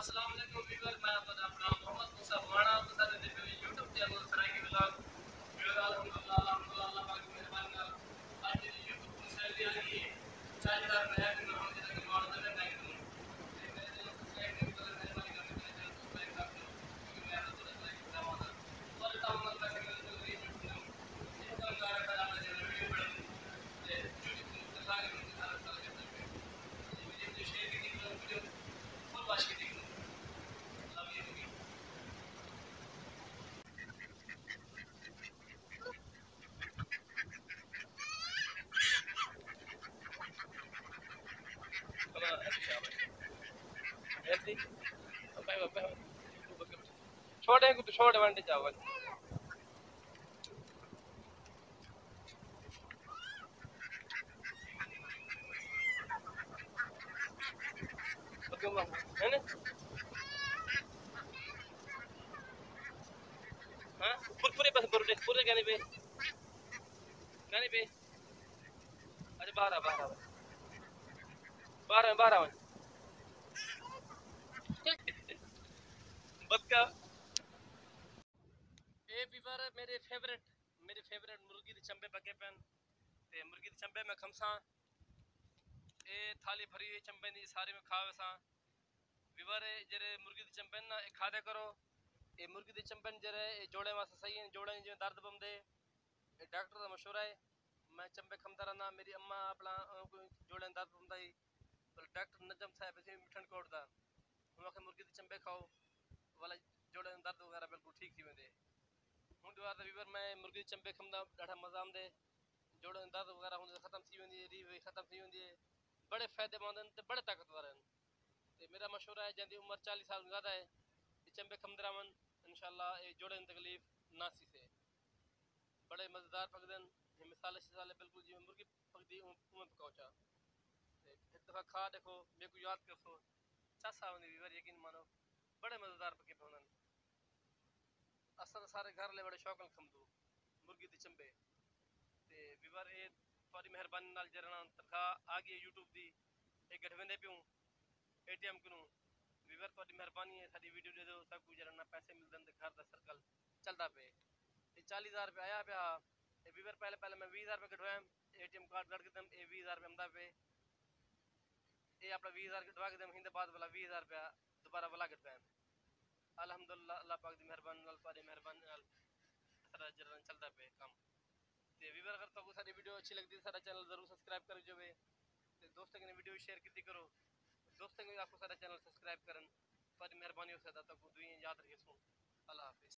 अस्सलाम वालेकुम व्यूअर, मैं आपका अपना मोहम्मद मूसा वाणा आपके साथ मेरे YouTube चैनल सराय के व्लॉग व्यूअर। अल्हम्दुलिल्लाह अल्लाह पाक की मेहरबानी नाल आज मेरी YouTube को सैलरी आ गई है 40,000 रुपए है। मैं हम जैसा कि मानो मैं बैंक दूं ते मेरे चैनल सब्सक्राइब नहीं करो, मेहरबानी करके मेरे चैनल को सब्सक्राइब कर दो क्योंकि मैं हर तरह की दावत और तामल का सिग्नल तो मेरी YouTube में इनकम का रखा जाना चाहिए वीडियो बड़ी ते YouTube को मुख्तला के मुझे सारा साल करते हुए ये वीडियो शेयर की थी वीडियो फुल वॉच की थी। छोटे को तो छोटे वंडे चावल है ना। हाँ पूरे बस पूरे कहने पे अरे बाहर बाहर बाहर बाहर बदका ए बीवर मेरे फेवरेट मुर्गी दे चंबे पके पेन ते मुर्गी दे चंबे में खमसा ए थाली भरी हुई चंबे दी सारे में खावे सा बीवर जरे मुर्गी दे चंबे ना ए खादे करो। ए मुर्गी दे चंबे जरे ए जोड़े वास्ते सही है, जोड़े जो दर्द बंदे ए डॉक्टर दा मशवरा है। मैं चंबे खमदा रहना, मेरी अम्मा अपना जोड़े दर्द बंदा ही डॉक्टर नजम साहब से मिठन कोट दा उनके मुर्गी दे चंबे खाओ वाला जोड़े दर्द वगैरह बिल्कुल ठीक थी वेंदे। हुन बार वीवर मैं मुर्गी दे चंबे खमदा ढाढा मजा आंदे, जोड़े दर्द वगैरह हुंदे खत्म थी वेंदी है, रीह खत्म थी वेंदी है, बड़े फायदेमंद हैं ते बड़े ताकतवर हैं। ते मेरा मशवरा है जंदी उम्र 40 साल ज्यादा है ये चंबे खमदरा मन इंशाल्लाह ये जोड़े तकलीफ नासी से बड़े मजेदार पकदन। ये मिसाल शिसाले बिल्कुल जी मुर्गी पकदी उमें पकाओचा एक दफा खा देखो मेरे को याद कर सो चासा होने वीवर यकीन मानो बड़े मजेदार पके पौनन। असल सारे घर ले बड़े शौकन खमदू मुर्गी दे चंबे ते वीवर ए थोड़ी मेहरबानी नाल जरना तनखा आ गई YouTube दी ए गठवेंदे पियूं ATM करूं वीवर थोड़ी मेहरबानी है साडी वीडियो दे दो सब कुछ जरना पैसे मिलदन ते घर दा सर्कल चलदा पे। ये 40,000 रुपए आया पे ए वीवर पहले पहले मैं 20,000 रुपए कटवाया ATM कार्ड कट के दम ए 20,000 रुपए हमदा पे ए अपना 20,000 कटवा के दम हिंदे बाद वाला 20,000 रुपया दोबारा वाला कटवाया। अल्हम्दुलिल्लाह अल्लाह पाक दी मेहरबानी नाल सारी मेहरबानी नाल सारा जरना चलदा पे काम ते वीवर अगर तो सारी वीडियो अच्छी लगती है सारा चैनल जरूर सब्सक्राइब कर जोवे ते दोस्तों के वीडियो शेयर कीती करो दोस्तों को आपको सारा चैनल सब्सक्राइब करन सारी मेहरबानी हो सकता तक दुआ याद रखे सुन। अल्लाह हाफिज।